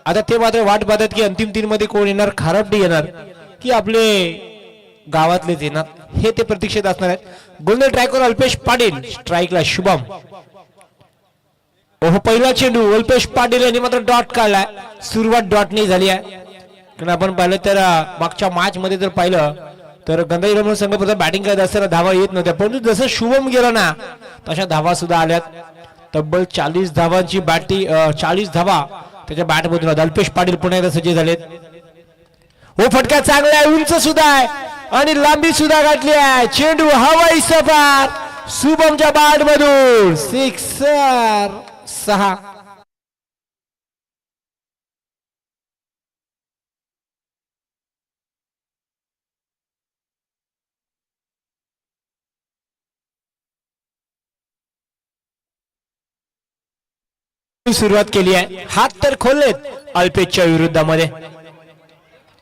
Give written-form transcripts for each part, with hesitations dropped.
आता ते मात्र वाट पाहतात की अंतिम तीन मध्ये कोण येणार, खारपडी येणार की आपले गावातलेच येणार, हे ते प्रतीक्षेत असणार आहेत. गोलंदाज ट्रॅकवर अल्पेश पाटील, स्ट्राईकला शुभम. ओहो, पहिला चेंडू अल्पेश पाटील यांनी मात्र डॉट काढलाय. सुरुवात डॉटने झाली आहे. कारण आपण पाहिलं तर मागच्या मॅच मध्ये जर पाहिलं तर गंगाई रमण संघ बॅटिंग करत असताना धावा येत नव्हत्या, परंतु जसं शुभम गेला ना तशा धावा सुद्धा आल्यात. तब्बल 40 धावांची 40 धावा त्याच्या बॅट मधून. अल्पेश पाटील पुन्हा एकदा सज्ज झालेत. हो, फटका चांगला आहे, उंच सुद्धा आहे आणि लांबी सुद्धा गाठली आहे. चेंडू हवाई सफार शुभमच्या बॅट मधून सिक्सर. 6. सुरुवात केली आहे, हात तर खोललेत अल्पेशच्या विरुद्धामध्ये.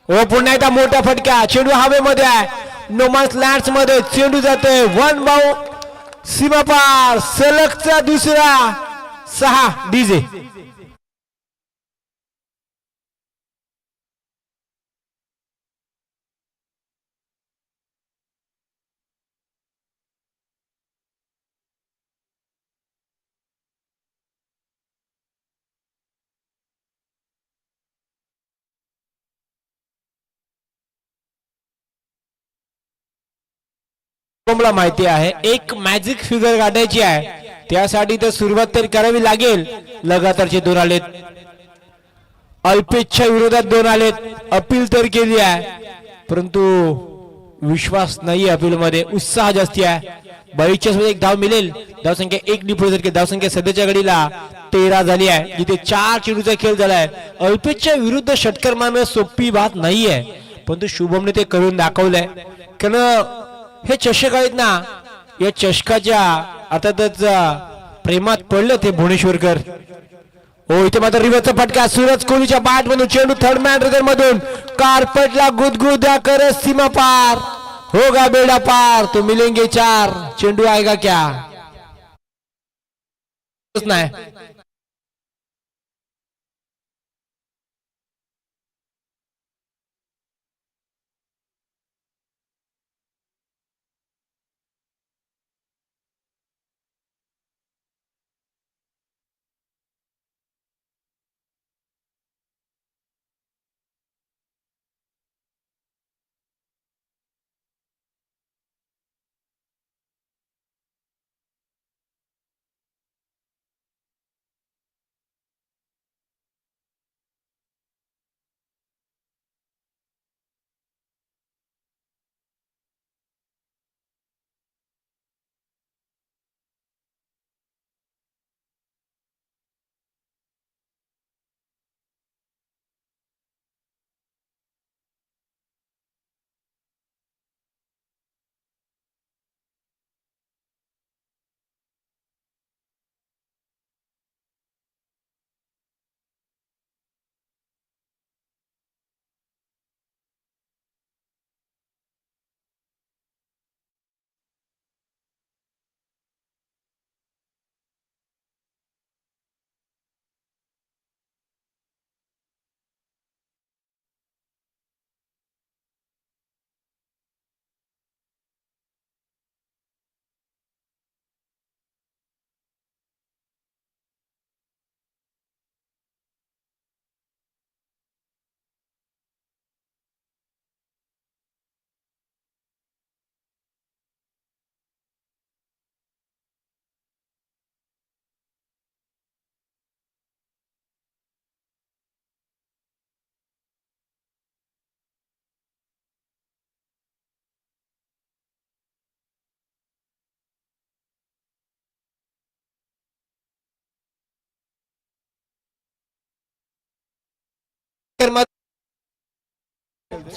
ओ, पुन्हा एकदा मोठा फटका, चेंडू हवेमध्ये आहे. नोमास लँड्स मध्ये चेंडू जाते वन बाउ सीमा पार. सलगचा दुसरा. 6 डीजे. शुभमला माहिती आहे एक मॅजिक फिगर गाठायची आहे, त्यासाठी तर सुरुवात तर करावी लागेल. लगातारचे 2 आलेत. अल्पेशच्या विरोधात 2 आलेत. अपील तर केली आहे, परंतु विश्वास नाही अपील मध्ये, उत्साह जास्ती आहे. 42 मध्ये एक धाव मिळेल. धावसंख्या 1 नि पुढे धावसंख्या सध्याच्या घडीला 13 झाली आहे, जिथे 4 चेंडूचा खेळ झालाय. अल्पेशच्या विरुद्ध षटकार मारणे सोपी बात नाहीये, परंतु शुभमने ते करून दाखवलंय. कारण हे चषक आहेत ना, या चषकाच्या अर्थातच प्रेमात पडलं ते भुवनेश्वरकर. हो, इथे मात्र रिव्हर्सचा फटका. सूरज कोहलीच्या बॅट मधून चेंडू थर्ड मॅन रेगर मधून कार्पेटला गुदगुद्या करत सीमा पार. होगा बेड़ा पार तो मिलेंगे 4. चेंडू आएगा क्या नाही.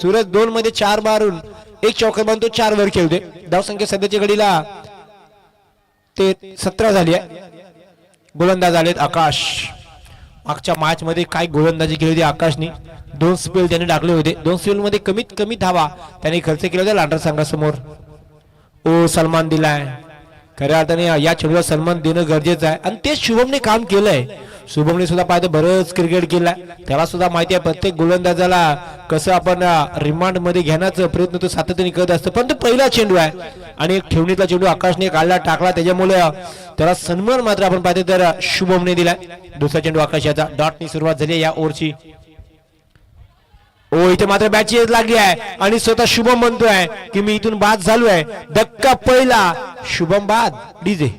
सूरज 2 मध्ये 4 मारून 1 चौकार बांधतो, 4 वर खेळते. धावसंख्या सध्याच्या घडीला ते 17 झाली आहे. गोलंदाज आलेत आकाश. मागच्या मॅच मध्ये काय गोलंदाजी केली होती आकाशने. 2 स्पेल त्याने टाकले होते. 2 स्पेल मध्ये कमीत कमी धावा त्याने खर्च केला होता लांडर संघासमोर. ओ, सलमान दिलाय खऱ्या अर्थाने या चेंडूला सन्मान देणं गरजेचं आहे आणि तेच शुभमने काम केलंय. शुभमने सुद्धा पाहिजे बरंच क्रिकेट केलाय, त्याला सुद्धा माहिती आहे प्रत्येक गोलंदाजाला कसं आपण रिमांड मध्ये घेण्याचा प्रयत्न तो सातत्याने करत असतो. पण तो पहिला चेंडू आहे आणि एक ठेवणीतला चेंडू आकाशने काढला टाकला, त्याच्यामुळे त्याला सन्मान मात्र आपण पाहतो तर शुभमने दिलाय. दुसरा चेंडू आकाश याचा डॉटनी सुरुवात झाली या ओव्हरची. ओ इथे मात्र बॅटची एज लागली आहे आणि स्वतः शुभम म्हणतोय की मी इथून बाद झालोय. धक्का पहिला, शुभम बाद. डीजे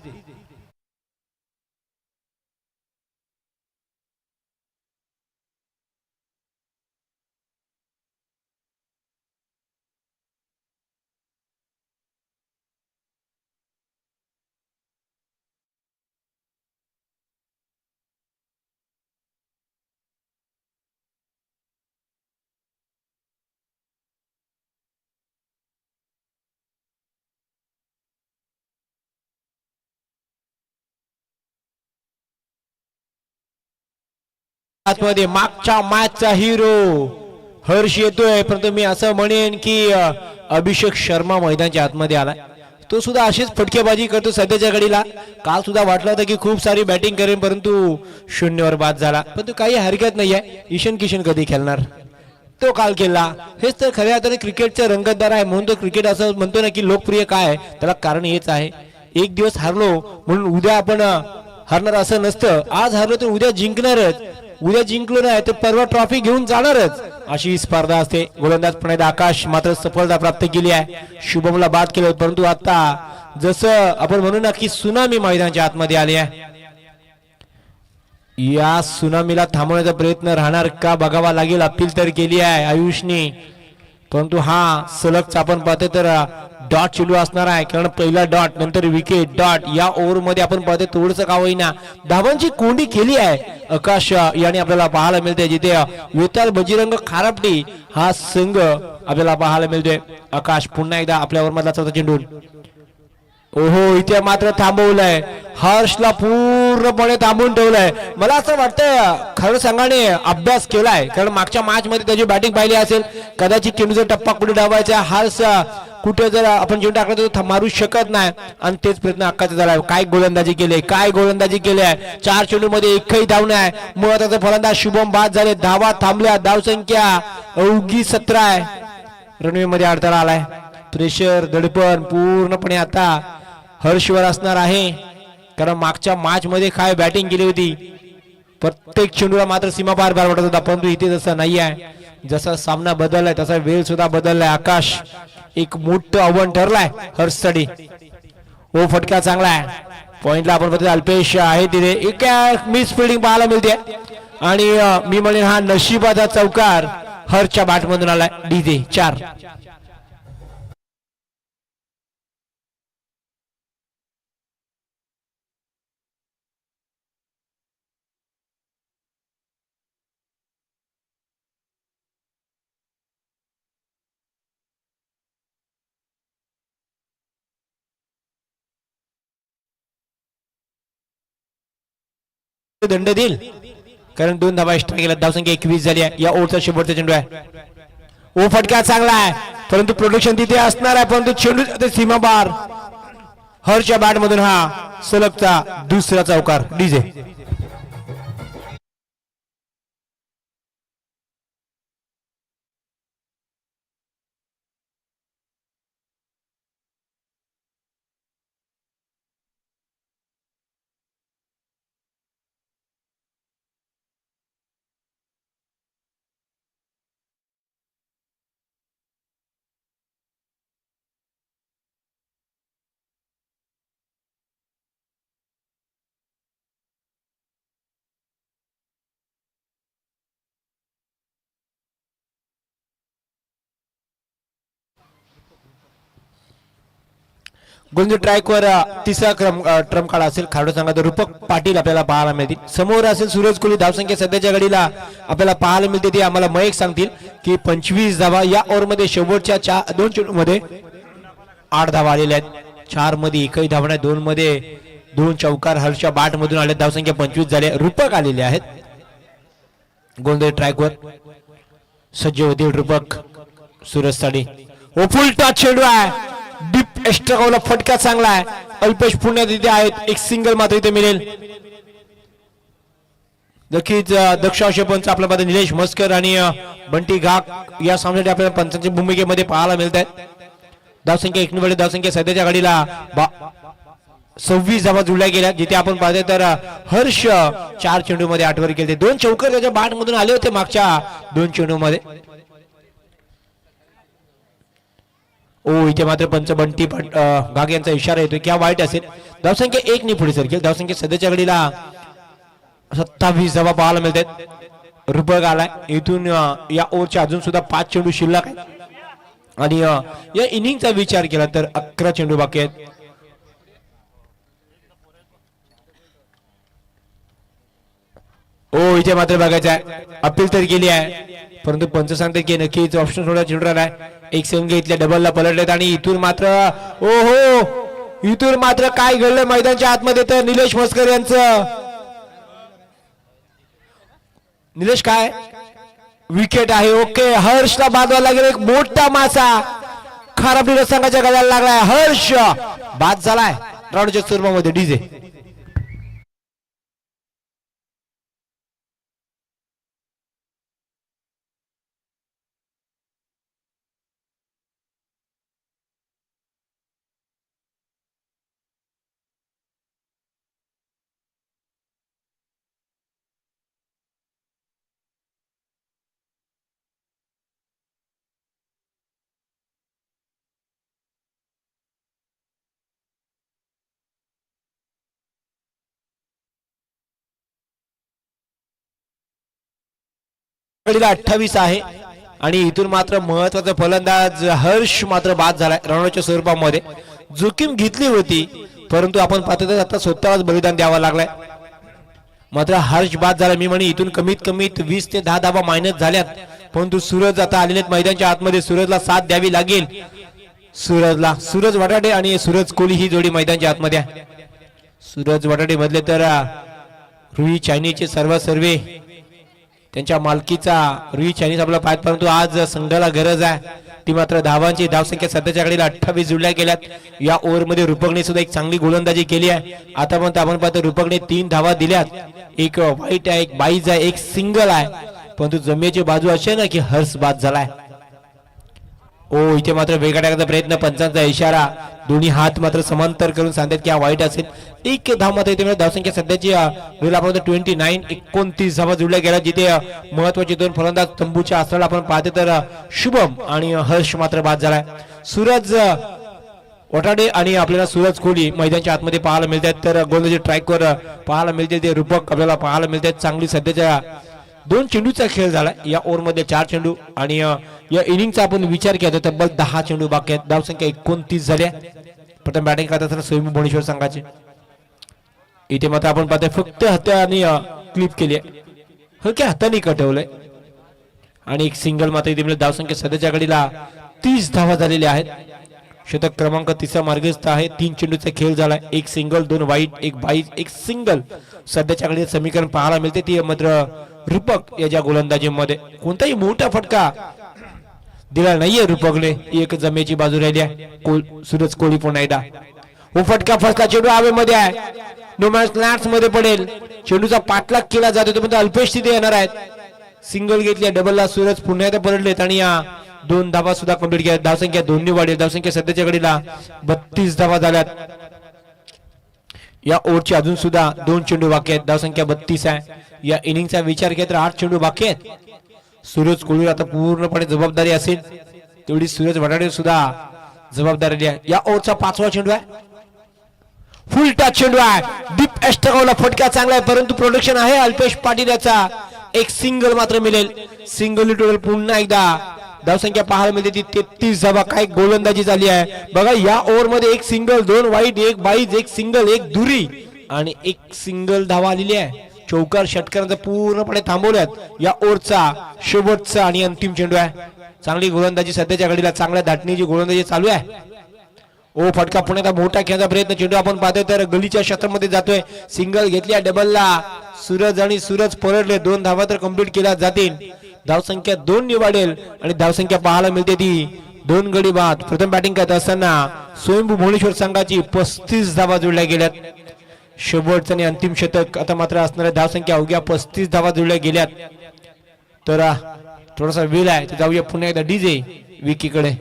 आतमध्ये मागच्या मॅचचा हिरो हर्ष येतोय, परंतु मी असं म्हणेन की अभिषेक शर्मा मैदानाच्या आतमध्ये आलाय. तो सुद्धा अशीच फटकेबाजी करतो सध्याच्या घडीला. काल सुद्धा वाटलं होतं की खूप सारी बॅटिंग करेन, परंतु शून्यावर बाद झाला. पण तो काही हरकत नाहीये. ईशान किशन कधी खेळणार, तो काल केला. हेच तर खऱ्या अर्थाने क्रिकेटचा रंगतदार आहे. म्हणून तो क्रिकेट असं म्हणतो ना की लोकप्रिय काय आहे, त्याला कारण हेच आहे. एक दिवस हारलो म्हणून उद्या आपण हरणार असं नसतं. आज हरलो तर उद्या जिंकणारच, उद्या जिंकलो नाही तर परवा ट्रॉफी घेऊन जाणारच, अशी स्पर्धा असते. गोलंदाज प्रणय आकाश मात्र सफलता प्राप्त केली आहे. शुभमला बाद केलं, परंतु आता जसं आपण म्हणू ना की सुनामी मैदानाच्या आतमध्ये आली आहे. या सुनामीला थांबवण्याचा प्रयत्न राहणार का बघावा लागेल. अपील तर केली आहे आयुषने, परंतु हा सलग आपण पाहतो तर डॉट चेंडू असणार आहे. कारण पहिला डॉट नंतर विकेट डॉट. या ओव्हर मध्ये आपण पाहतो थोडंसं का होईना धावांची कोंडी केली आहे आकाश याने आपल्याला पाहायला मिळते, जिथे वेताल बजरंग खारापटी हा संघ आपल्याला पाहायला मिळतोय. आकाश पुन्हा एकदा आपल्या ओव्हर मधला चौथा चेंडू. ओहो इथे मात्र थांबवलंय, हर्षला पूर्णपणे थांबवून ठेवलंय. मला असं वाटतंय खरं संघाने अभ्यास केलाय, कारण मागच्या मॅच मध्ये त्याची बॅटिंग पाहिली असेल. कदाचित चेंडूचा टप्पा कुठे डावायचा, हर्ष कुठे जर आपण चेंडू टाकला तर मारू शकत नाही आणि तेच प्रयत्न अक्काचा झालाय. काय गोलंदाजी केली, काय गोलंदाजी केली आहे. 4 चेंडू मध्ये एकही धाव नाही. महत्वाचा फलंदाज शुभम बाद झाले. धावा थांबल्या, धावसंख्या अवघी 17 आहे. रनवे मध्ये अडथळा आलाय. प्रेशर दडपण पूर्णपणे आता हर्षवर असणार आहे, कारण मागच्या मॅच मध्ये काय बॅटिंग केली होती. प्रत्येक चेंडूला मात्र सीमापार बार वाटत होता, परंतु इथे जसं नाही आहे. जसा सामना बदललाय तसा वेळ सुद्धा बदललाय. आकाश एक मोठं आव्हान ठरलाय हर्षसाठी. ओ फटका चांगला आहे. पॉइंटला आपण बघतो अल्पेश आहे तिथे. एक मिस फिल्डिंग पाहायला मिळते आणि मी म्हणेन हा नशिबाचा चौकार हर्षच्या बॅट मधून आलाय. डीजे 4. दंड देईल, कारण 2 धावा एक्स्ट्रा गेल्या. धावसंख्या 21 झाली आहे. या ओव्हरचा शेवटचा चेंडू आहे. ओ फटका चांगला आहे, परंतु प्रोडक्शन तिथे असणार आहे, परंतु चेंडू सीमाबार. हर्षच्या बॅट मधून हा सलगचा दुसरा चौकार. डीजे गोलंदाजी ट्रॅकवर तिसरा ट्रम काढा असेल खारडो संघाचा रूपक पाटील आपल्याला पाहायला मिळतील. समोर असेल सूरज कोहली. धावसंख्या सध्याच्या घडीला आपल्याला पाहायला मिळते ते आम्हाला मयेक सांगतील की 25 धावा. या ओव्हर मध्ये शेवटच्या 2 चेंडू मध्ये 8 धावा आलेल्या आहेत. 4 मध्ये एकही धाव नाही. 2 मध्ये 2 चौकार हर्षच्या बॅट मधून आले. धावसंख्या 25 झाले. रूपक आलेले आहेत. गोलंदाजी ट्रॅकवर सज्ज होतील रूपक सूरज साडी. ओ फुल टच चेंडू आहे. डीप एस्ट्रागावला फटका चांगला आहे. अल्पेश पुण्यात इथे आहेत. एक सिंगल मात्र इथे मिळेल. नक्कीच दक्ष पंच आपल्या मध्ये निलेश मस्कर आणि बंटी घाक या सामन्यासाठी आपल्याला पंचांच्या भूमिकेमध्ये पाहायला मिळत आहेत. धावसंख्या 1 निवडली. धावसंख्या सध्याच्या घडीला 26 धावा जुळल्या गेल्या. जिथे आपण पाहतोय तर हर्ष 4 चेंडू मध्ये 8 वर केले. 2 चौकर त्याच्या बॅट मधून आले होते मागच्या 2 चेंडू मध्ये. इथे मात्र पंच बंटी घाग यांचा इशारा येतोय की वाईट असेल. धावसंख्या 1 ने पुढे सरकेल. धावसंख्या सध्याच्या घडीला 27 धावा पाहायला मिळतात. रुपक आलाय. इथून या ओव्हरच्या अजून सुद्धा 5 चेंडू शिल्लक आहेत आणि या इनिंगचा विचार केला तर 11 चेंडू बाकी आहेत. इथे मात्र बघायचं आहे. अपील तर केली आहे परंतु पंच सांगते की नक्कीच ऑप्शन थोडा चिल्ड्रन आहे. एक सेवन घेतल्या डबलला पलटलेत आणि इथून मात्र इथून मात्र काय घडलं मैदानाच्या आतमध्ये तर निलेश मस्कर यांचं. निलेश काय विकेट आहे. ओके हर्षला बांधवायला लागेल. एक मोठा मासा खराब संघाच्या गळ्याला लागलाय. हर्ष बाद झालाय राऊंडच्या स्वरूपामध्ये. डीजे कडीला 28 आहे आणि इथून मात्र महत्वाचा फलंदाज हर्ष मात्र बाद झालाय रणोच्या स्वरूपामध्ये. जोखीम घेतली होती परंतु आपण पाहतो आता स्वतःच बलिदान द्यावं लागलाय. मात्र हर्ष बाद झाला. मी म्हणे इथून कमीत कमीत 20 ते 10 धावा मायनस झाल्यात परंतु सूरज आता आलेले मैदानाच्या आतमध्ये. सूरजला साथ द्यावी लागेल. सूरज वटाडे आणि सूरज कोहली ही जोडी मैदानाच्या आतमध्ये आहे. सूरज वटाडे मधले तर रुई चायनीचे सर्वे त्यांच्या मालकीचा रुई चायनीज आपला पाहत परंतु आज संघाला गरज आहे ती मात्र धावांची. धावसंख्या सध्याच्या घडीला 28 जुळल्या गेल्यात. या ओव्हरमध्ये रूपकने सुद्धा एक चांगली गोलंदाजी केली आहे. आता पण आपण पाहतो रूपकने 3 धावा दिल्यात. एक वाईट आहे, एक बाईज आहे, एक सिंगल आहे परंतु जमेची बाजू अशी आहे ना की हर्ष बाद झालाय. इथे मात्र वेगळा टाकायचा प्रयत्न. पंचांचा इशारा. दोन्ही हात मात्र समांतर करून सांगतात की हा वाईट असेल. एक धाव मात्र इथे धावसंख्या सध्याची आपण 29 धावा जुळल्या गेल्या. जिथे महत्वाचे 2 फलंदाज तंबूच्या असल्याला आपण पाहते तर शुभम आणि हर्ष मात्र बाद झालाय. सूरज वटाडे आणि आपल्याला सूरज कोहली मैदानाच्या आतमध्ये पाहायला मिळतात. तर गोलंदाजी ट्रॅकवर पाहायला मिळते ते रूपक आपल्याला पाहायला मिळतात. चांगली सध्याच्या 2 चेंडूचा खेळ झाला. या ओव्हरमध्ये 4 चेंडू आणि या इनिंगचा आपण विचार केला तर तब्बल 10 चेंडू बाकी आहेत. धावसंख्या 29 झाल्या. प्रथम बॅटिंग करत असताना सोयी भुवनेश्वर संघाचे. इथे मात्र आपण पाहतोय फक्त हाताने क्लिप केली आहे. हलक्या हाताने कटवलंय आणि एक सिंगल मात्र इथे धावसंख्या सध्याच्या घडीला 30 धावा झालेल्या आहेत. शतक क्रमांक 3 मार्गस्थ आहे. 3 चेंडूचा खेळ झालाय. एक सिंगल, 2 वाईट, एक बाईज, एक सिंगल सध्याच्या घडीला समीकरण पाहायला मिळते. ती मात्र रूपक याच्या गोलंदाजीमध्ये कोणताही मोठा फटका दिला नाहीये रूपकने. एक जमेची बाजू राहिली आहे. सूरज कोहली पुन्हा एकदा फटका फसला. चेंडू हवेमध्ये आहे. नो मॅच लॅन्ड्स मध्ये पडेल. चेंडूचा पाठलाग केला जातो तो पण अल्पेश तिथे येणार आहेत. सिंगल घेतली. डबलला सूरज पुन्हा एकदा पलटलेत आणि या 2 धावा सुद्धा कंप्लीट केल्या. धावसंख्या 2 ने वाढेल. धावसंख्या सध्याच्या घडीला 32 धावा झाल्यात. या ओव्हरची अजून सुद्धा 2 चेंडू बाकी आहेत. धावसंख्या 32 आहे. या इनिंगचा विचार केला तर 8 चेंडू बाकी आहेत. सूरज कोहली आता पूर्णपणे जबाबदारी असेल तेवढी सूरज वटाडे सुद्धा जबाबदारी आहे. या ओव्हरचा 5वा चेंडू आहे. फुल टच चेंडू आहे. डीप एस्ट्रागावला फटका चांगला आहे परंतु प्रोडक्शन आहे अल्पेश पाटील याचा. एक सिंगल मात्र मिळेल. सिंगल टोटल पुन्हा एकदा धावसंख्या पाहायला मिळते ती 33 धावा. काय गोलंदाजी झाली आहे बघा. या ओव्हरमध्ये एक सिंगल, 2 वाईट, एक बाईज, एक सिंगल, एक दुरी आणि एक सिंगल धावा आलेली आहे. चौकार षटकारांचा पूर्णपणे थांबवल्यात. या ओव्हरचा शेवटचा आणि अंतिम चेंडू आहे. चांगली गोलंदाजी सध्याच्या घडीला. चांगल्या धाटणीची गोलंदाजी चालू आहे. फटका पुन्हा मोठा खेळायचा प्रयत्न. चेंडू आपण पाहतोय तर गलीच्या क्षेत्रामध्ये जातोय. सिंगल घेतल्या. डबलला सूरज आणि सूरज पलटले. 2 धावा तर कंप्लीट केल्या जातील. धावसंख्या 2 ने वाढेल आणि धावसंख्या पाहायला मिळते ती दोन गडी बाद. प्रथम बॅटिंग करत असताना स्वयंभू भुवनेश्वर संघाची 35 धावा जोडल्या गेल्यात. शेवटचं आणि अंतिम शतक आता मात्र असणाऱ्या धावसंख्या अवघ्या 35 धावा जोडल्या गेल्यात. तर थोडासा वेळ आहे, तर जाऊया पुन्हा एकदा डीजे विकीकडे.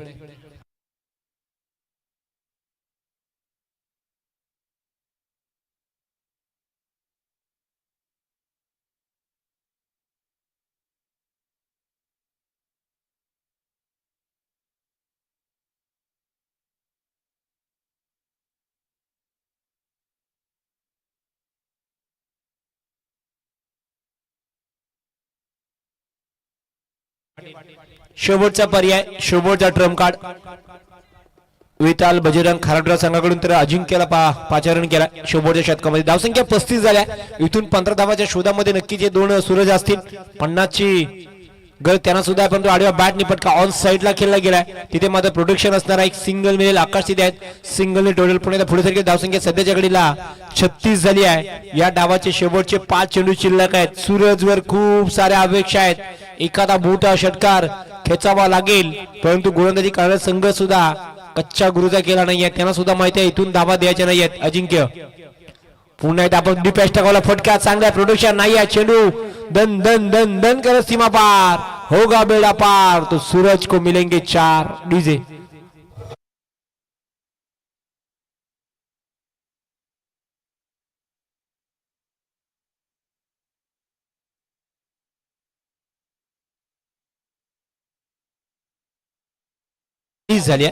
शेवटचा पर्याय, शेवटचा ट्रम्प कार्ड विताल बजरंग खारडरा संघाकडून तर अजिंक्यला पाचारण केला. शेवटच्या षटकामध्ये धावसंख्या 35 झाल्या. इथून 15 धावाच्या शोधामध्ये नक्कीच हे दोन सूरज असतील. 50 ची गळ त्यांना सुद्धा आहे, परंतु आडव्या बॅट निपटका ऑन साइडला खेळला गेलाय. तिथे मात्र प्रोटेक्शन असणार आहे. एक सिंगल मिळेल. आकाश तिथे आहेत. सिंगलने टोटल पुणे पुढे सारखी धावसंख्या सध्याच्या घडीला 36 झाली आहे. या डावाचे शेवटचे 5 चेंडू शिल्लक आहेत. सूरजवर खूप साऱ्या अपेक्षा आहेत. एखादा मोठा षटकार खेचावा लागेल, परंतु गोलंदाजी करणारा संघ सुद्धा कच्चा गुरुचा केला नाहीये. त्यांना सुद्धा माहिती आहे इथून धावा द्यायच्या नाहीयेत. अजिंक्य पुन्हा एकदा आपण डिपॅच टाकावला. फटका चांगला. प्रोडक्शन नाही आहे. चेंडू दन दन दन दन करत सीमा पार. होगा बेड़ा पार. तो सूरज को मिलेंगे 4. डीजे झाली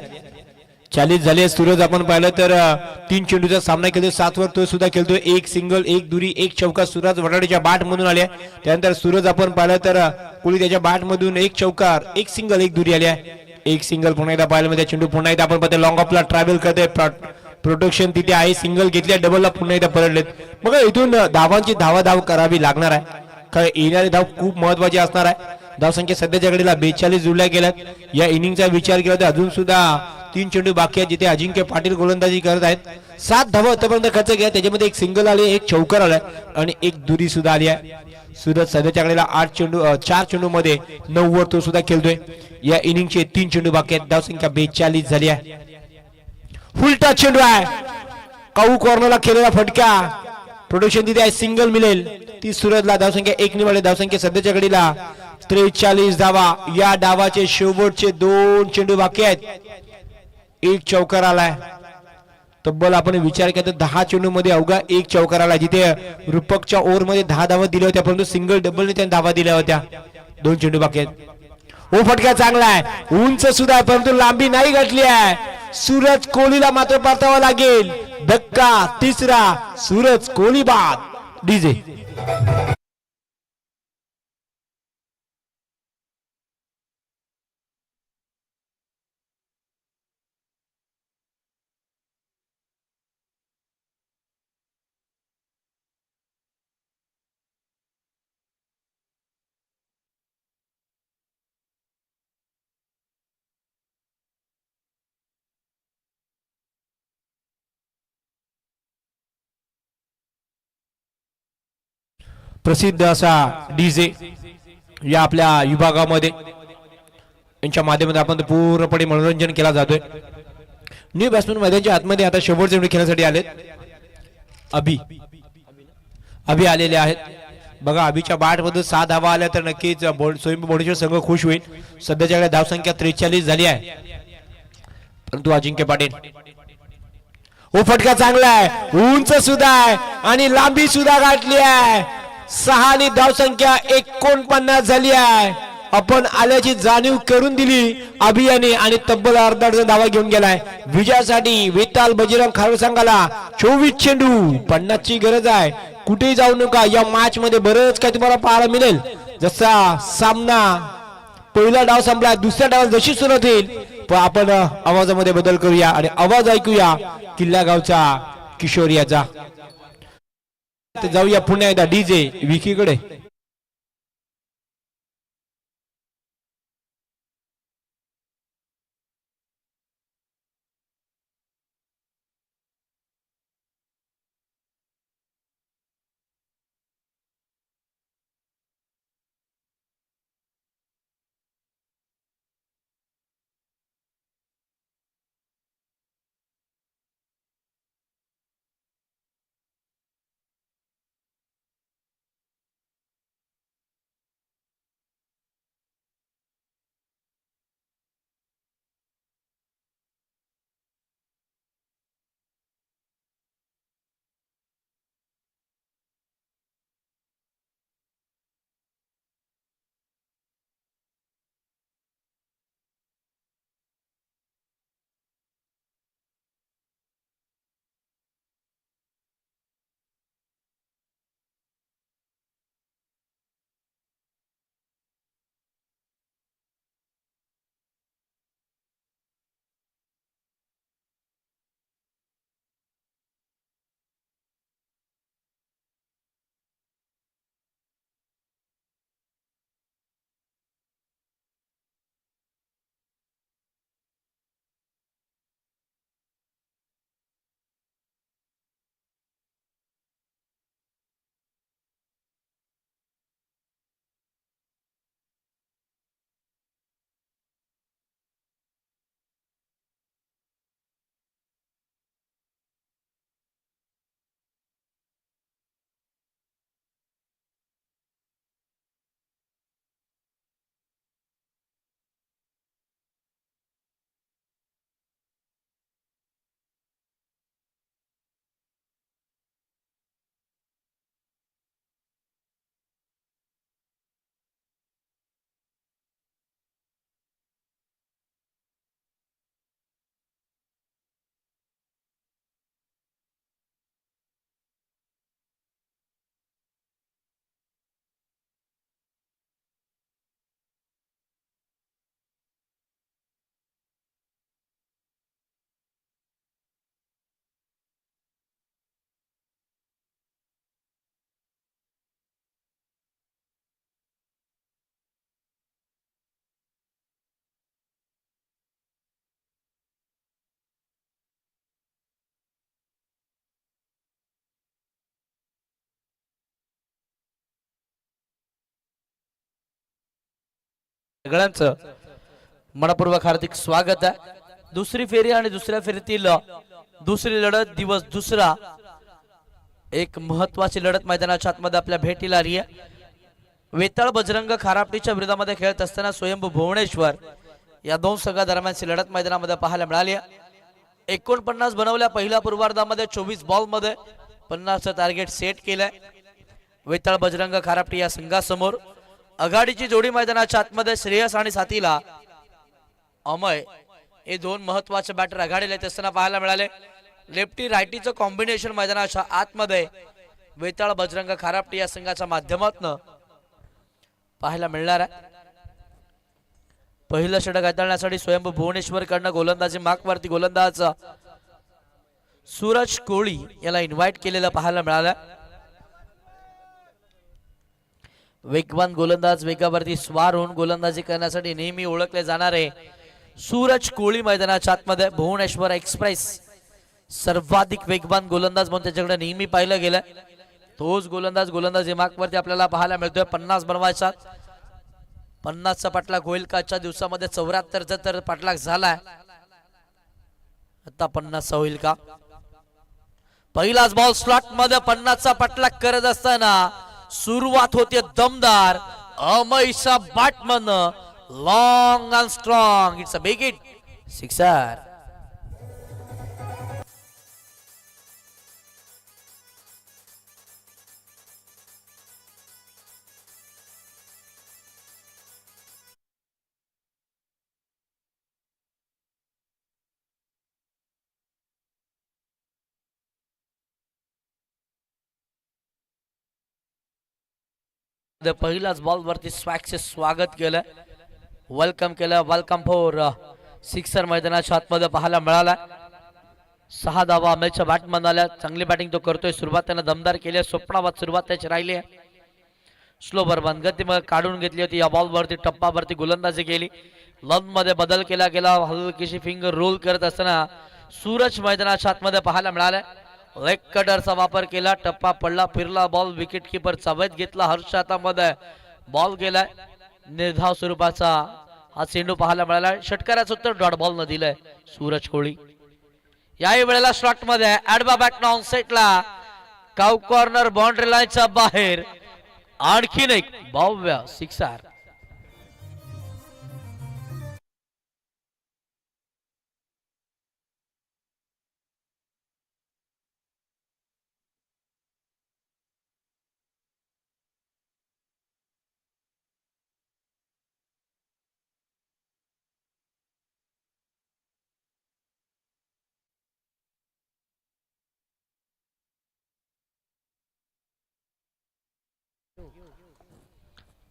40 झाले. सूरज आपण पाहिलं तर 3 चेंडूचा सामना खेळतोय. 7 वर तो सुद्धा खेळतोय. एक सिंगल, एक दुरी, एक चौका सूरज वडाडीच्या बॅट मधून आल्या. त्यानंतर सूरज आपण पाहिलं तर कोहली त्याच्या बॅट मधून एक चौकार, एक सिंगल, एक दुरी आल्या. एक सिंगल पुन्हा एकदा पाहिलं मध्ये चेंडू पुन्हा एकदा आपण पाहतोय लॉंग ऑफला ट्रॅव्हल करते. प्रोटेक्शन तिथे आहे. सिंगल घेतल्या, डबलला पुन्हा एकदा पलटलेत. मग इथून धावांची धाव करावी लागणार आहे. कारण येणारी धाव खूप महत्वाची असणार आहे. धावसंख्या सध्याच्या घडीला 42 जुळल्या गेल्यात. या इनिंगचा विचार केला तर अजून सुद्धा 3 चेंडू बाकी आहेत, जिथे अजिंक्य पाटील गोलंदाजी करत आहेत. 7 धावा आतापर्यंत खर्च केला. त्याच्यामध्ये एक सिंगल आले, एक चौकार आलाय आणि एक दुरी सुद्धा आली आहे. सूरज सध्याच्या घडीला 4 चेंडू मध्ये 9 वर तो सुद्धा खेळतोय. या इनिंगचे 3 चेंडू बाकी आहेत. धावसंख्या 42 झाली आहे. फुलटा चेंडू आहे. काऊ कॉर्नरला खेळलेला फटका. प्रोडक्शन तिथे आहे. सिंगल मिळेल. ती सूरजला. धावसंख्या 1 निवडले. धावसंख्या सध्याच्या घडीला 43 धावा. या डावाचे शेवटचे 2 चेंडू बाकी आहेत. एक चौकार आलाय. तब्बल आपण विचार केला तर 10 चेंडू मध्ये अवघा एक चौकार आला. जिथे रूपकच्या ओव्हर मध्ये 10 धावा दिल्या होत्या, परंतु सिंगल डबलने त्यांनी धावा दिल्या होत्या. 2 चेंडू बाकी आहेत. ओ फटका चांगला आहे. उंच सुद्धा, परंतु लांबी नाही गाठली आहे. सूरज कोहलीला मात्र परतावा लागेल. धक्का तिसरा. सूरज कोहली बाद. डीजे प्रसिद्ध असा डीजे या आपल्या विभागामध्ये यांच्या माध्यमातून आपण पूर्णपणे मनोरंजन केला जातोय. न्यू बॅट्समन मैदानाच्या आतमध्ये आता शेवटचे चेंडू खेळण्यासाठी आलेत. अभि आलेले आहेत. बघा, अभिच्या बॅट मधून 6 धावा आल्या तर नक्कीच स्वयंभू भुवनेश्वर संघ खुश होईल. सध्याच्या धावसंख्या 43 झाली आहे. परंतु अजिंक्य पाटील ओ फटका चांगला आहे. उंच सुद्धा आहे आणि लांबी सुद्धा गाठली आहे. 6 धावसंख्या 49 झाली आहे. आपण आल्याची जाणीव करून दिली अभियाने आणि तब्बल अर्धा डझन धावा घेऊन गेलाय. विजयासाठी विताल बजरंग खारड संघाला 24 चेंडू 50 ची गरज आहे. कुठेही जाऊ नका. या मॅच मध्ये बरंच काही तुम्हाला पाहायला मिळेल. जसा सामना पहिला डाव संपला, दुसऱ्या डावात जशी सुरुवात होईल, पण आपण आवाजामध्ये बदल करूया आणि आवाज ऐकूया किल्ला गावचा किशोर याचा. जाऊया पुन्हा एकदा डीजे विकीकडे. सगळ्यांचं मनपूर्वक हार्दिक स्वागत आहे। दुसरी फेरी आणि दुसऱ्या फेरीतील दुसरी लढत दिवस दुसरा एक महत्वाची लढत मैदानाच्या आतमध्ये आपल्या भेटीला आली आहे। वेताळ बजरंग खारापटीच्या विरोधामध्ये खेळत असताना स्वयंभू भुवनेश्वर या दोन संघादरम्यानची लढत मैदानामध्ये पाहायला मिळाली आहे। 49 बनवल्या पहिल्या पूर्वार्धामध्ये 24 बॉल मध्ये 50चं टार्गेट सेट केलंय वेताळ बजरंग खारापटी या संघासमोर। आघाडीची जोडी मैदानाच्या आतमध्ये श्रेयस आणि साथीला अमय हे दोन महत्वाचे बॅटर आघाडीला येत असताना पाहायला मिळाले। लेफ्टी रायटीचं कॉम्बिनेशन मैदानाच्या आतमध्ये वेताळ बजरंग खारापटी या संघाच्या माध्यमातून पाहायला मिळणार आहे। पहिलं षटक हाताळण्यासाठी स्वयंभू भुवनेश्वर कडनं गोलंदाजी मार्कवरती गोलंदाज सूरज कोळी याला इन्व्हाइट केलेलं पाहायला मिळालं। वेगवान गोलंदाज वेगावरती स्वार होऊन गोलंदाजी करण्यासाठी नेहमी ओळखले जाणारे सूरज कोळी मैदानाच्या आतमध्ये भुवनेश्वर एक्सप्रेस सर्वाधिक वेगवान गोलंदाज म्हणून त्याच्याकडे नेहमी पाहिलं गेलं। तोच गोलंदाज गोलंदाजी मार्कवरती आपल्याला पाहायला मिळतोय। 50 बनवायचा 50चा पाठलाग होईल का? आजच्या दिवसामध्ये 74चा तर पाठलाग झालाय, आता 50चा होईल का? पहिलाच बॉल स्लॉट मध्ये 50चा पाठलाग करत असताना सुरुवात होते दमदार अमयचा batsman long and strong, it's a big hit, sixer. पहिलाच बॉल वरती स्वॅगचे स्वागत केलं, वेलकम केलं, वेलकम फॉर सिक्सर मैदानाच्या आतमध्ये पाहायला मिळाला। 6 धावा अमेच्या बॅटमन आल्या, चांगली बॅटिंग तो करतोय। सुरुवात त्यानं दमदार केली, स्वप्नावत सुरुवात त्याची राहिली आहे। स्लो बरबान गती मग काढून घेतली होती। या बॉल वरती टप्पावरती गोलंदाजी केली, लन मध्ये बदल केला गेला, हलकीशी फिंगर रोल करत असताना सूरज मैदानाच्या आतमध्ये पाहायला मिळालं। लेग कटरचा वापर केला, टप्पा पडला, फिरला बॉल, विकेट किपर चावत घेतला, हर्ष हातामध्ये बॉल गेलाय। निर्धाव स्वरूपाचा हा चेंडू पाहायला मिळाला। षटकाराचं उत्तर डॉट बॉल न दिलंय सूरज कोळी। याही वेळेला स्लॉट मध्ये ऍडबा back on सेटला cow corner boundary लाईनच्या बाहेर आणखीन एक भव्य सिक्सर।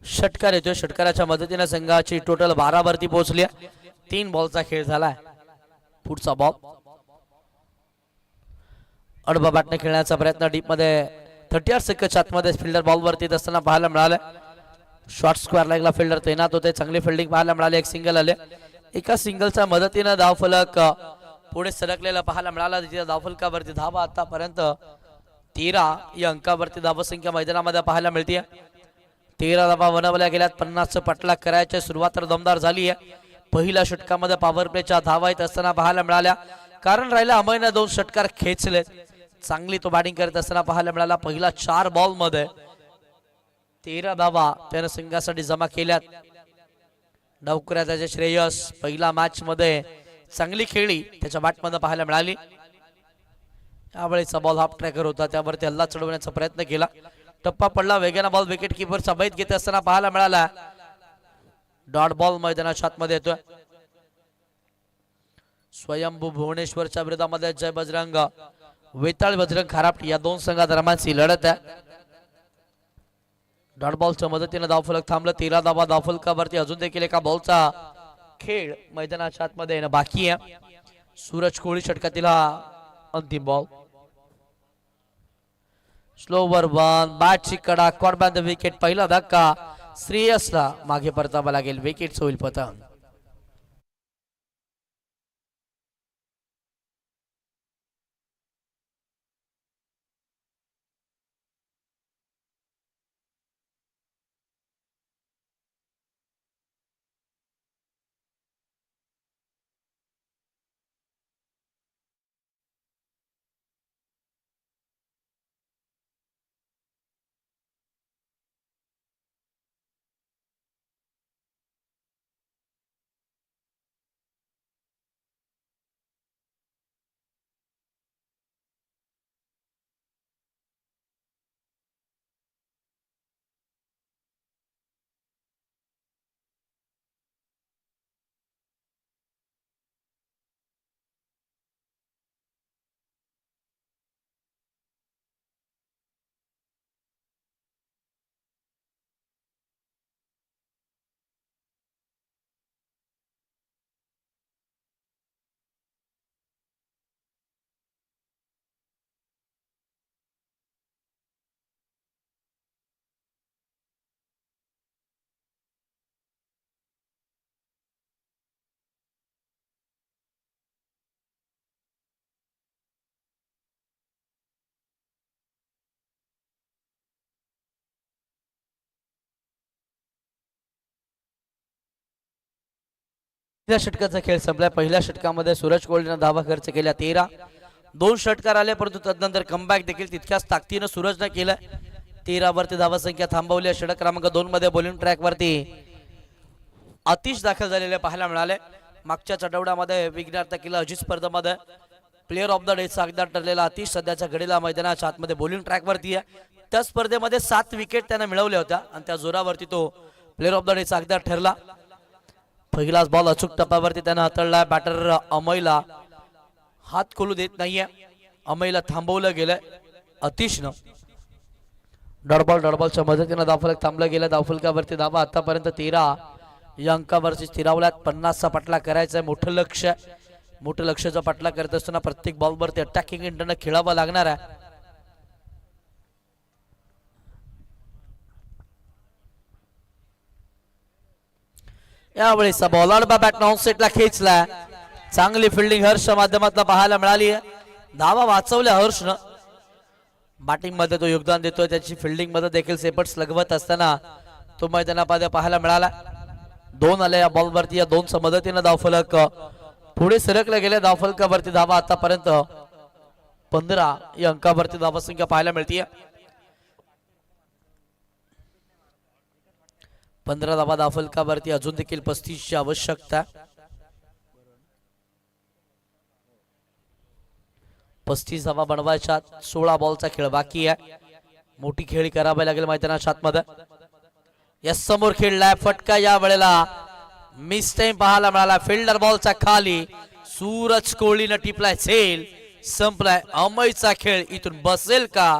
षटकार येतोय, षटकाराच्या मदतीने संघाची टोटल 12 वरती पोहोचली। 3 बॉलचा खेळ झालाय। पुढचा बॉल अडबा बॅटने खेळण्याचा प्रयत्न डीप मध्ये 38 सेकंडच्या आतमध्ये फिल्डर बॉल वरती असताना पाहायला मिळालं। शॉर्ट स्क्वेअर लेगला फिल्डर तैनात होते, चांगली फिल्डिंग पाहायला मिळाली। एक सिंगल आले, एका सिंगलच्या मदतीने धावफलक पुढे सरकलेला पाहायला मिळाला। तिथे धावफलकावरती धावा आतापर्यंत 13 या अंकावरती धावसंख्या मैदानामध्ये पाहायला मिळते। 13 धावा बनवल्या गेल्यात, 50चं पाठलाग करायची सुरुवात तर दमदार झाली आहे। पहिल्या षटकामध्ये पॉवर प्लेच्या धावा येत असताना पाहायला मिळाल्या, कारण राहिला अमयने 2 षटकार खेचले, चांगली तो बॅटिंग करत असताना पाहायला मिळाला। पहिला 4 बॉल मध्ये 13 धावा त्याने संघासाठी जमा केल्यात। नौकऱ्या त्याचे श्रेयस पहिला मॅच मध्ये चांगली खेळली त्याच्या बॅटमध्ये पाहायला मिळाली। यावेळेचा बॉल हाफ ट्रॅकर होता, त्यावरती हल्ला चढवण्याचा प्रयत्न केला, टप्पा पडला, वेगाने बॉल विकेट किपरचा बैत घेत असताना पाहायला मिळाला। डॉट बॉल मैदानाच्या आतमध्ये येतोय। स्वयंभू भुवनेश्वरच्या विरोधामध्ये जय बजरंग वेताळ बजरंग खारापटी या दोन संघादरम्यानची लढत आहे। डॉट बॉलच्या मदतीने धावफलक थांबलं, 13 धावा धावफलकावरती अजून देखील एका बॉलचा खेळ मैदानाच्या आतमध्ये येणं बाकी आहे। सूरज कोळी षटकातील हा अंतिम बॉल। स्लोवर वन, बॅटची कडा, कॉट बाय द विकेट, पहिला धक्का श्रेयसला मागे परतावा लागेल, विकेट होईल पतंग। पहिल्या षटकाचा खेळ संपलाय. पहिल्या षटकामध्ये सूरज कोहलीनं धावा खर्च केल्या 13. 2 षटकार आले परंतु तदनंतर कमबॅक देखील तितक्याच ताकदीनं सूरजनं केलं. 13 वरती धावा संख्या थांबवली. षटक क्रमांक 2 मध्ये बॉलिंग ट्रॅक वरती आतिश दाखल झालेले पाहायला मिळाले. मागच्या आठवड्यामध्ये विघ्नार्थ केला अजित स्पर्धेमध्ये प्लेअर ऑफ द डेचा अगदा ठरलेला आतिश सध्याच्या घडीला मैदानाच्या आतमध्ये बॉलिंग ट्रॅक वरती आहे. त्या स्पर्धेमध्ये 7 विकेट त्याने मिळवल्या होत्या आणि त्या जोरावरती तो प्लेअर ऑफ द डेचा अगदा ठरला. पहिलाच बॉल अचूक टप्प्यावरती त्यानं हाताळला. बॅटर अमयला हात खोलू देत नाहीये. अमयला थांबवलं गेलंय आतिशनं. डॉटबॉलच्या मदतीनं धावफलक थांबलं गेलं. धावफलकावरती धावा आतापर्यंत 13 या अंकावरची स्थिरावल्यात. 50चा पटला करायचा आहे. मोठं लक्ष्याचा पटला करत असताना प्रत्येक बॉलवरती अटॅकिंग इंटरनं खेळावं लागणार आहे. यावेळेस बॉल आडबा बॅट नॉन सेटला खेचला. चांगली फिल्डिंग हर्ष माध्यमातून पाहायला मिळाली आहे. धावा वाचवल्या हर्षनं. बॅटिंग मध्ये तो योगदान देतोय. त्याची फिल्डिंग मध्ये देखील सेपट्स लगवत असताना तो मैदानामध्ये पाहायला मिळाला. 2 आले या बॉलवरती. या 2च्या मदतीनं धावफलक पुढे सरकले गेले. धावफलकावरती धावा आतापर्यंत 15 या अंकावरती धावा संख्या पाहायला मिळते. 15 धावा धावफलकावरती अजून देखील 35ची आवश्यकता. 35 धावा बनवायच्या. 16 बॉलचा खेळ बाकी आहे. मोठी खेळी करावी लागेल मैदानाच्या आतमध्ये. या समोर खेळलाय फटका. या वेळेला मिस टाइम पाहायला मिळाला. फिल्डर बॉलच्या खाली. सूरज कोहलीनं टिपलाय झेल. संपलाय अमयचा खेळ. इथून बसेल का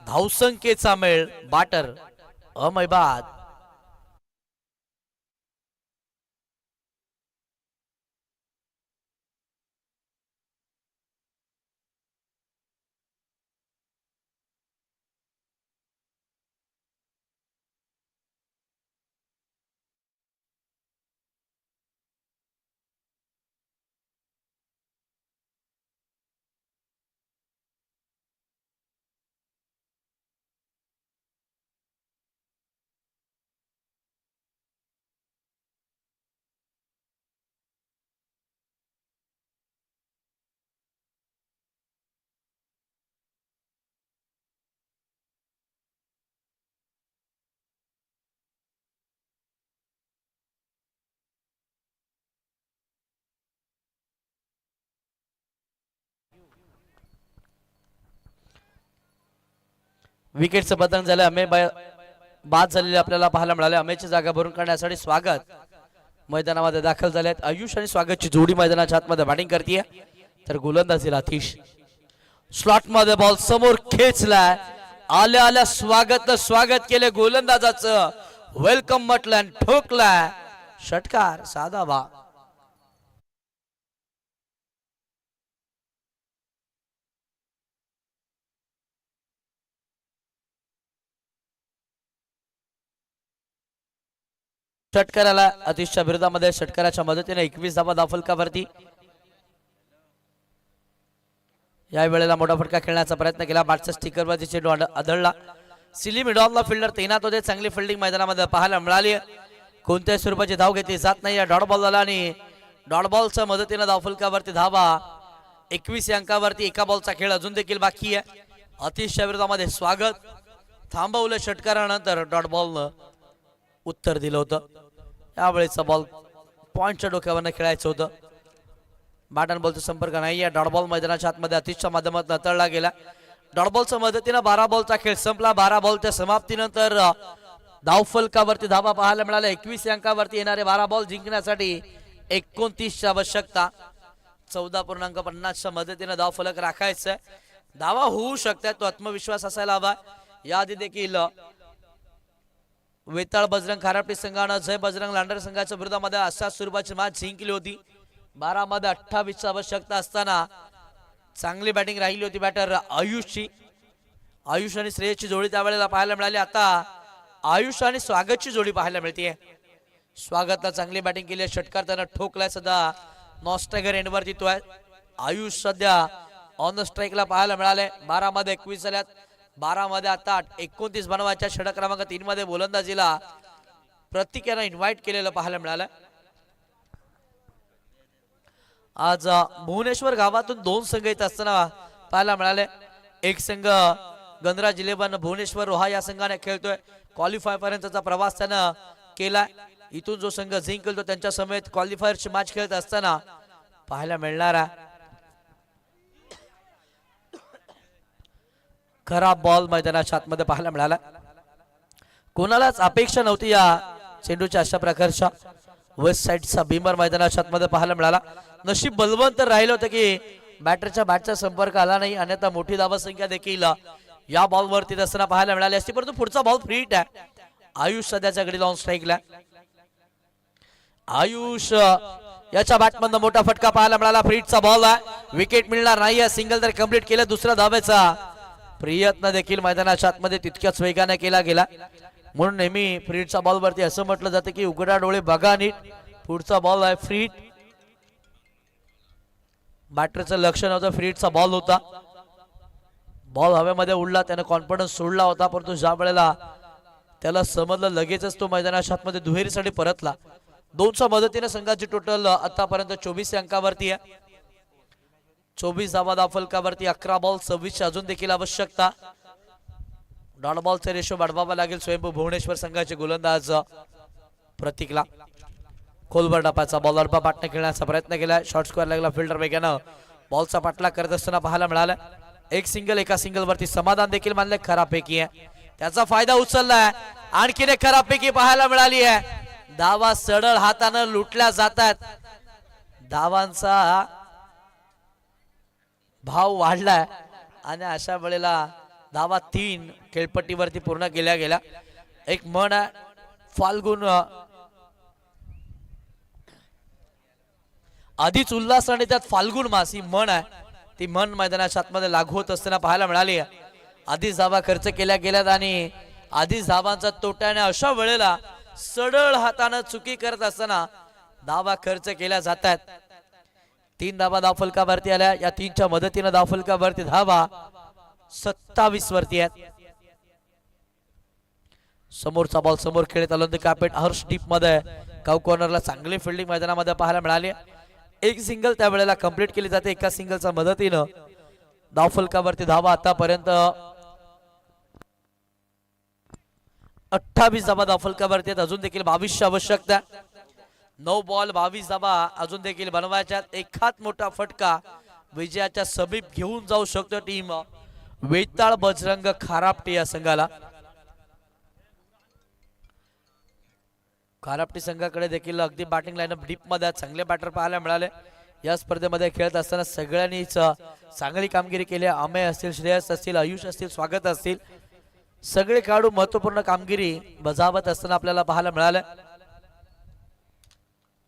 धावसंख्येचा मेळ. बॅटर अमय बाद. विकेटचं बदल झालं. अमय बाद झालेले आपल्याला पाहायला मिळाले. अमयची जागा भरून काढण्यासाठी स्वागत मैदानामध्ये दाखल झाले आहेत. आयुष आणि स्वागतची जोडी मैदानाच्या आतमध्ये बॅटिंग करते. तर गोलंदाजीला आतिश. स्लॉट मध्ये बॉल समोर खेचलाय. आल्या स्वागत केले. गोलंदाजाचं वेलकम म्हटलं आणि ठोकलाय. षटकार साधा बा. षटकाराला आतिशच्या विरोधामध्ये षटकाराच्या मदतीने 21 धावा धावफलकावरती. या वेळेला मोठा फटका खेळण्याचा प्रयत्न केला. बॅटच्या स्टिकरवरती चेंडू आदळला. सिली मिडॉनला फिल्डर तैनात होते. चांगली फिल्डिंग मैदानामध्ये पाहायला मिळाली. कोणत्याही स्वरूपाची धाव घेतली जात नाही. डॉट बॉल झाला आणि डॉट बॉलच्या मदतीने धावफलकावरती धावा 21 या अंकावरती. एका बॉलचा खेळ अजून देखील बाकी आहे. आतिशच्या विरोधामध्ये स्वागत थांबवलं षटकारानंतर डॉट बॉलनं उत्तर दिलं होतं. यावेळेचा बॉल पॉइंटच्या डोक्यावरनं खेळायचं होतं. बॅट आणि बॉलचा संपर्क नाही. डॉट बॉल मैदानाच्या आतमध्ये आतिशच्या माध्यमातून हाताळला गेला. डॉट बॉलच्या मदतीनं 12 बॉलचा खेळ संपला. 12 बॉलच्या समाप्तीनंतर धावफलकावरती धावा पाहायला मिळाल्या. 21 अंकावरती येणारे 12 बॉल जिंकण्यासाठी 29ची आवश्यकता. 14.50च्या मदतीनं धावफलक राखायचं. धावा होऊ शकतात. तो आत्मविश्वास असायला हवा. याआधी देखील वेताळ बजरंग खारापटी संघानं जय बजरंग लांडर संघाच्या विरोधामध्ये अशा स्वरूपाची मॅच जिंकली होती. 12 मध्ये 28ची आवश्यकता असताना चांगली बॅटिंग राहिली होती बॅटर आयुषची. आयुष आणि श्रेयसची जोडी त्यावेळेला पाहायला मिळाली. आता आयुष आणि स्वागतची जोडी पाहायला मिळते. स्वागतला चांगली बॅटिंग केली. षटकार त्यानं ठोकलाय. सध्या नॉस्ट्रायगर एंडवरती तो आहे. आयुष सध्या ऑन द स्ट्राईकला पाहायला मिळाले. 12 मध्ये 21 झाल्यात. 12 मध्ये आता 29 बनवायच्या. षटक क्रमांक 3 मध्ये गोलंदाजीला प्रतीक यांना इन्व्हाइट केलेलं पाहायला मिळालं. आज भुवनेश्वर गावातून 2 संघ येत असताना पाहायला मिळाले. एक संघ गणराज 11 भुवनेश्वर रोहा या संघाने खेळतोय. क्वालिफाय पर्यंतचा प्रवास त्यानं केला. इथून जो संघ जिंकल तो त्यांच्या समेत क्वालिफायरची मॅच खेळत असताना पाहायला मिळणार आहे. खराब बॉल मैदानाच्या आतमध्ये पाहायला मिळाला. कोणालाच अपेक्षा नव्हती या चेंडूच्या अशा प्रकारच्या वेस्ट साइडचा भीमर मैदानाच्या आतमध्ये पाहायला मिळाला. नशीब बलवंत राहिलं होतं की बॅटरच्या बॅटचा संपर्क आला नाही, अन्यथा मोठी धावा संख्या देखील या बॉल वरती असताना पाहायला मिळाली असती. परंतु पुढचा बॉल फ्री हिट आहे. आयुष सध्याच्या घडी लॉन स्ट्राईकला. आयुष याच्या बॅटमधनं मोठा फटका पाहायला मिळाला. फ्री हिटचा बॉल आहे, विकेट मिळणार नाही. सिंगल तर कंप्लीट केलं. दुसऱ्या धावेचा प्रयत्न देखील मैदानाच्या आतमध्ये तितक्याच वेगाने केला गेला. म्हणून नेहमी फ्री हिटच्या बॉल वरती असं म्हटलं जातं की उघडा डोळे बघा नीट. पुढचा बॉल आहे फ्री हिट. बॅटरचं लक्ष नव्हतं, फ्री हिटचा बॉल होता. बॉल हवेमध्ये उडला, त्याने कॉन्फिडन्स सोडला होता. परंतु ज्या वेळेला त्याला समजलं लगेचच तो मैदानाच्या आतमध्ये दुहेरीसाठी परतला. 2च्या मदतीने संघाची टोटल आतापर्यंत 24 अंकावरती आहे. 24 धावा फलकावरती. 11 बॉल 26 अजून देखील आवश्यकता. डॉट बॉलचे रेशो वाढवावा लागेल स्वयंभू भुवनेश्वर संघाचे गोलंदाज प्रतीकला. खोलवर डापाचा बॉल अडपा पाटणे खेळण्याचा प्रयत्न केला. शॉर्ट स्क्वेअर लागला. फिल्डर वेगानं बॉलचा पाठलाग करत असताना पाहायला मिळाला. एक सिंगल, एका सिंगल वरती समाधान देखील मानले. खराबपैकी आहे, त्याचा फायदा उचललाय. आणखीन एक खराबपैकी पाहायला मिळाली आहे. धावा सरळ हातानं लुटल्या जातात. धावांचा भाव वाढलाय आणि अशा वेळेला धावा 3 खेळपट्टीवरती पूर्ण केल्या गेल्या. एक म्हण आहे, फाल्गुन आधीच उल्हास आणि त्यात फाल्गुन मास ही म्हण आहे. ती म्हण मैदानाच्या आतमध्ये लागू होत असताना पाहायला मिळाली. आधीच धावा खर्च केल्या गेल्यात आणि आधीच धावांचा तोट्याने अशा वेळेला सरळ हाताने चुकी करत असताना धावा खर्च केल्या जातात. 3 धावा धावफलकावरती आल्या. या 3च्या मदतीने धावफलकावरती धावा 27 वरती आहेत. समोरचा बॉल समोर खेळत आलो कापेट हर्ष डीप मध्ये काउ कॉर्नरला चांगली फिल्डिंग मैदानामध्ये पाहायला मिळाली. एक सिंगल त्यावेळेला कंप्लीट केली जाते. एका सिंगलच्या मदतीनं धावफलकावरती धावा आतापर्यंत 28 धावा धावफलकावरती आहेत. अजून देखील 22ची आवश्यकता. 9 बॉल 22 धावा अजून देखील बनवायच्यात. एखाद मोठा फटका विजयाच्या समीप घेऊन जाऊ शकतो टीम वेताळ बजरंग खारापटे या संघाला. खारापटी संघाकडे देखील अगदी बॅटिंग लाईनअप डीप मध्ये चांगले बॅटर पाहायला मिळाले. या स्पर्धेमध्ये खेळत असताना सगळ्यांनीच चांगली कामगिरी केली. अमेय असतील, श्रेयस असतील, आयुष असतील, स्वागत असतील, सगळे खेळाडू महत्वपूर्ण कामगिरी बजावत असताना आपल्याला पाहायला मिळालं.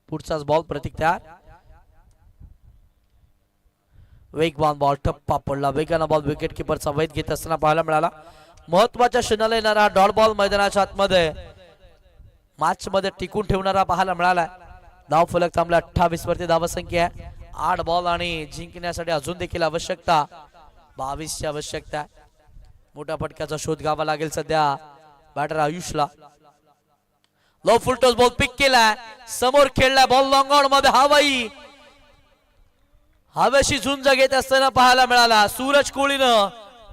पुढचाच बॉल प्रतीक तयार. वेगवान बॉल टप्पा पडला. वेगानं बॉल विकेट किपरचा वैध घेत असताना पाहायला मिळाला. महत्वाच्या क्षणाला येणारा डॉट बॉल मैदानाच्या आतमध्ये मॅच मध्ये टिकून ठेवणारा पाहायला मिळाला. धाव फलक थांबला. 28 वरती धावा संख्या आहे. 8 बॉल आणि जिंकण्यासाठी अजून देखील आवश्यकता 22ची आवश्यकता. मोठ्या फटक्याचा शोध घ्यावा लागेल सध्या बॅटर आयुषला. Low full toss ball pick केलाय. समोर खेळलाय बॉल लॉंग ऑन मध्ये. हवाई हवेशी झुंज घेत असताना पाहायला मिळाला. सूरज कोळीनं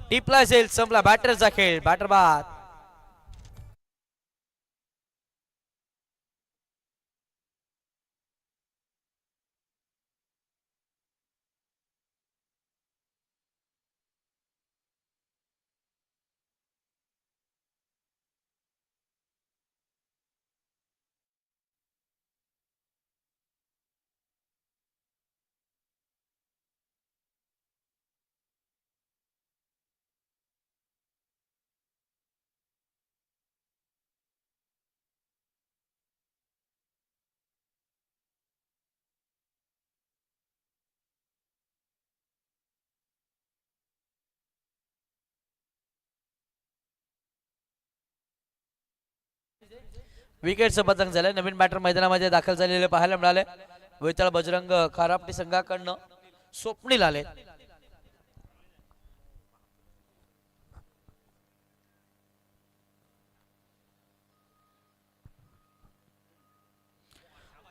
टिपला जाईल. संपला बॅटरचा खेळ. बॅटर बाद. विकेटचं पतंग झालंय. नवीन बॅटर मैदानामध्ये दाखल झालेले पाहायला मिळाले. वेताळ बजरंग खारापटी संघाकडनं स्वप्नील आले.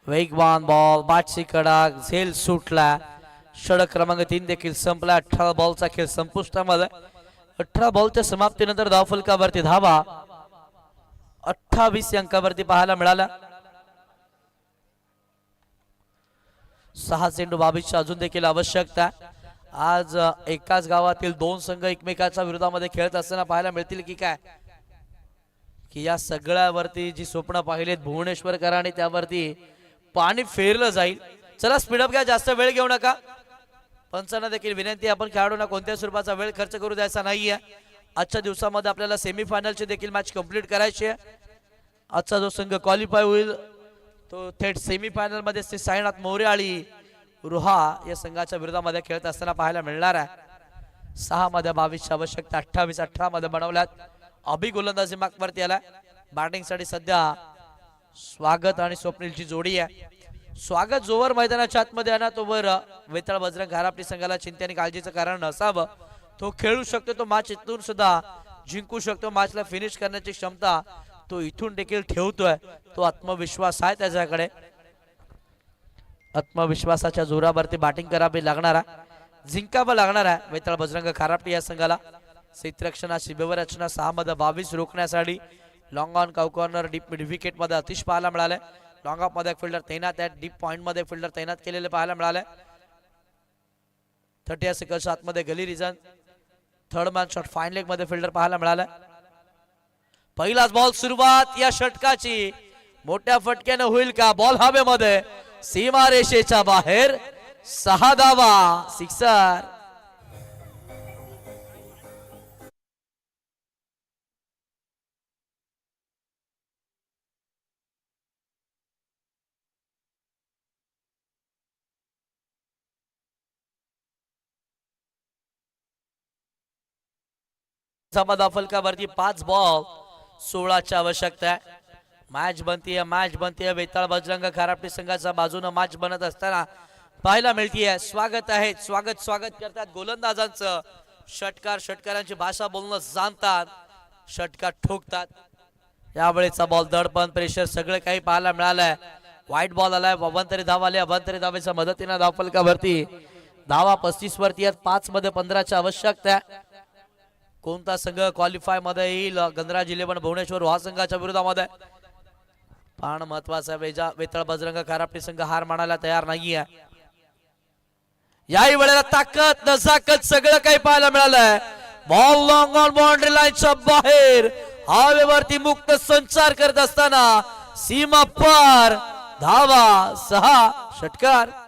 वेगवान बॉल, बाटची कडा, झेल सुटला. षटक क्रमांक 3 देखील संपला. 18 बॉलचा खेळ संपुष्टामध्ये. 18 बॉलच्या समाप्तीनंतर धावफलकावरती धावा 28 अंकावरती पाहायला मिळाला. 6 चेंडू 22 अजून देखील आवश्यकता. आज एकाच गावातील दोन संघ एकमेकाच्या विरोधामध्ये खेळत असताना पाहायला मिळतील की काय, की या सगळ्यावरती जी स्वप्न पाहिलेत भुवनेश्वरकरांनी त्यावरती पाणी फेरलं जाईल. चला स्पीडअप घ्या, जास्त वेळ घेऊ नका. पंचांना देखील विनंती, आपण खेळाडूंना कोणत्याही स्वरूपाचा वेळ खर्च करू द्यायचा नाहीये. आजच्या दिवसामध्ये आपल्याला सेमीफायनलची देखील मॅच कंप्लीट करायची आहे. आजचा जो संघ क्वालिफाय होईल तो थेट सेमीफायनल मध्ये श्री साईनाथ मोरयाळी रुहा या संघाच्या विरोधामध्ये खेळत असताना पाहायला मिळणार आहे. 6 मध्ये 22 आवश्यकता, 28 18 मध्ये बनवल्यात. अभि गोलंदाजी मार्कवरती आला. बॅटिंग साठी सध्या स्वागत आणि स्वप्नीलची जोडी आहे. स्वागत जोवर मैदानाच्या आतमध्ये आहे ना तोवर वेताळ बजरंग घारापटी संघाला चिंता आणि काळजीचं कारण नसावं. तो खेळू शकतो, तो मॅच इथून सुद्धा जिंकू शकतो, मॅचला फिनिश करण्याची क्षमता तो इथून देखील ठेवतोय. तो आत्मविश्वास आहे त्याच्याकडे. आत्मविश्वासाच्या जोरावरती बॅटिंग करावी लागणार आहे, जिंकावं लागणार आहे वेताळ बजरंग घारापटी या संघाला. क्षेत्ररक्षणाची व्यवरचना 6 मध्ये 22 रोखण्यासाठी long on cow corner deep mid wicket मध्ये अतिश पाहायला मिळाले. लॉंग ऑफ मध्ये फिल्डर तैनात आहे, डीप पॉइंट मध्ये फिल्डर तैनात केलेले पाहायला मिळाले. 30 सेकंड आतमध्ये gully region. Third man shot fine leg मध्ये फिल्डर पाहायला मिळाला. पहिलाच बॉल, सुरुवात या षटकाची मोठ्या फटक्याने होईल का? बॉल हवेमध्ये, सीमा रेषेच्या बाहेर. 6 धावा, सिक्सर. फलकावरती 5 बॉल 16ची आवश्यकता आहे. मॅच बनतीये वेताळ बजरंग घारापटी संघाच्या बाजूने मॅच बनत असताना पाहायला मिळतीये. स्वागत आहे, स्वागत करतात गोलंदाजांचं. षटकारांची भाषा बोलणं जाणतात, षटकार ठोकतात. यावेळेचा बॉल, दडपण, प्रेशर सगळं काही पाहायला मिळालंय. व्हाईट बॉल आलाय, अभ्यंतरी धाव आली. अभ्यंतरी धावेच्या मदतीने धावफलकावरती धावा 35 वरती आहेत. 5 मध्ये 15ची आवश्यकता आहे. कोणता संघ क्वालिफाय मध्ये येईल? गणराज 11 भुवनेश्वर हा संघाच्या विरोधामध्ये. पण महत्वाचा वेताळ बजरंग घारापटी संघ हार मानायला तयार नाहीये. याही वेळेला ताकद नजाकत सगळं काही पाहायला मिळालंय. बॉल लॉंग ऑन बाउंड्री लाईनच्या बाहेर हवेवरती मुक्त संचार करत असताना सीमा पार. धावा 6, षटकार.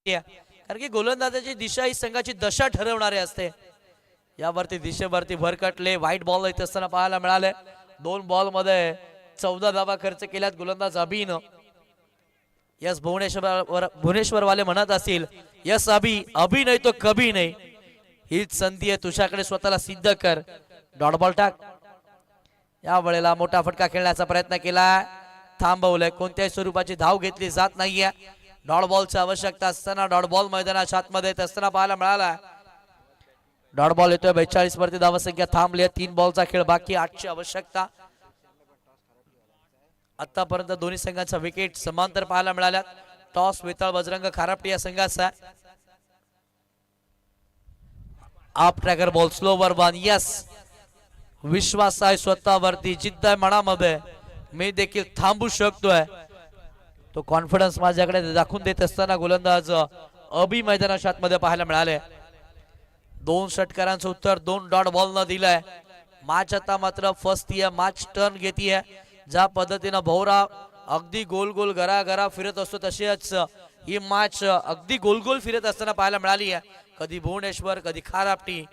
कारण की गोलंदाजाची दिशा ही संघाची दशा ठरवणारी असते. यावरती दिशेवरती भरकटले. व्हाईट बॉल येत असताना पाहायला मिळाले. 2 बॉल मध्ये 14 धावा खर्च केल्यात गोलंदाज अभिनं. यस भुवनेश्वर वाले म्हणत असतील, यस अभि नाही तो कभी नाही. हीच संधी आहे, तुझ्याकडे स्वतःला सिद्ध कर. डॉट बॉल टाक. या वेळेला मोठा फटका खेळण्याचा प्रयत्न केला, थांबवलंय. कोणत्याही स्वरूपाची धाव घेतली जात नाहीये. डॉट बॉलची आवश्यकता असताना डॉट बॉल मैदानाच्या आतमध्ये येत असताना पाहायला मिळाला. डॉट बॉल येतोय. 42 वरती धावसंख्या थांबली आहे. 3 बॉलचा खेळ बाकी. 8ची आवश्यकता. आतापर्यंत दोन्ही संघांचा विकेट समांतर पाहायला मिळाल्या. टॉस वेताळ बजरंग घारापटी या संघाचा. आप tracker ball slower one. Yes, विश्वास आहे स्वतःवरती, जिद्द आहे मनामध्ये, मी देखील थांबू शकतोय. तो कॉन्फिडन्स माझ्याकडे दाखवून देत असताना गोलंदाज अबी मैदानाच्या आतमध्ये पाहायला मिळाले. 2 षटकारांचं उत्तर 2 डॉट बॉल न दिलंय. मॅच आता मात्र फर्स्ट मॅच टर्न घेतीये. ज्या पद्धतीनं भोवरा अगदी गोल गोल घरा घरा फिरत असतो तशीच ही मॅच अगदी गोल गोल फिरत असताना पाहायला मिळाली आहे. कधी भुवनेश्वर कधी खारापटी.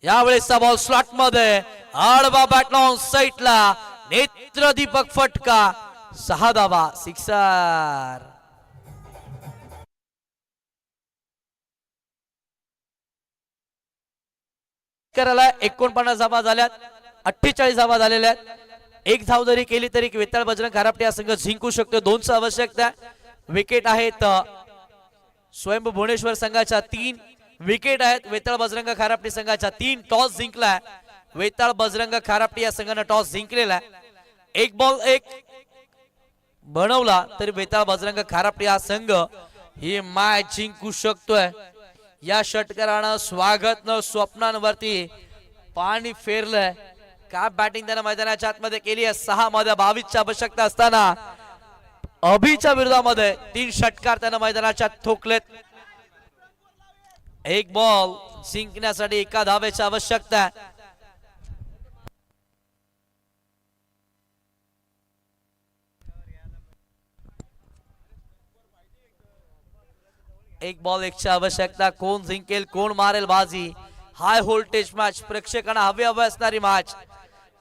यावेळेसचा बॉल स्लॉट मध्ये आडवा बॅटलॉन साईडला नेत्रदीपक फटका 6 धावा सिक्सर. करायला 49 धावा झाल्यात. 48 धावा झालेल्या आहेत. 1 धाव जरी केली तरी वेताळ बजरंग खारापटे हा संघ जिंकू शकतो. 2ची आवश्यकता. विकेट आहेत स्वयंभू भुवनेश्वर संघाच्या 3 विकेट आहेत. वेताळ बजरंग खारापटे संघाच्या 3. टॉस जिंकलाय वेताळ बजरंग खारापटे या संघाने टॉस जिंकलेला आहे. 1 बॉल 1 बनवला तरी वेताळ बजरंग खारापटे हा संघ ही मॅच जिंकू शकतोय. या षटकारानं स्वागत न स्वप्नांवरती पाणी फेरलंय. का बॅटिंग त्यानं मैदानाच्या आतमध्ये केली आहे. 6 मध्ये 22ची आवश्यकता असताना अभिच्या विरोधामध्ये 3 षटकार त्यानं मैदानाच्या ठोकलेत. 1 बॉल जिंकण्यासाठी 1 धावेची आवश्यकता. एक बॉल 1 ची आवश्यकता. कोण जिंकेल कोण मारेल बाजी. हाय व्होल्टेज मॅच प्रेक्षकांना हवे असणारी मॅच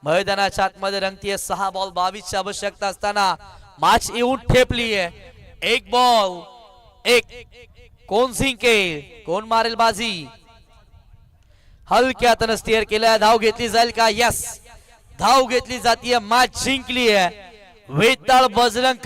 मैदानाच्या आतमध्ये रंगतीये. 6 बॉल 22ची आवश्यकता असताना मॅच येऊन ठेपली आहे. 1 बॉल 1 कोण जिंकेल कोण मारेल बाजी. हलक्यातनं स्टिअर केलं. धाव घेतली जाईल का. यस धाव घेतली जातीये. मॅच जिंकली आहे वेताळ बजरंग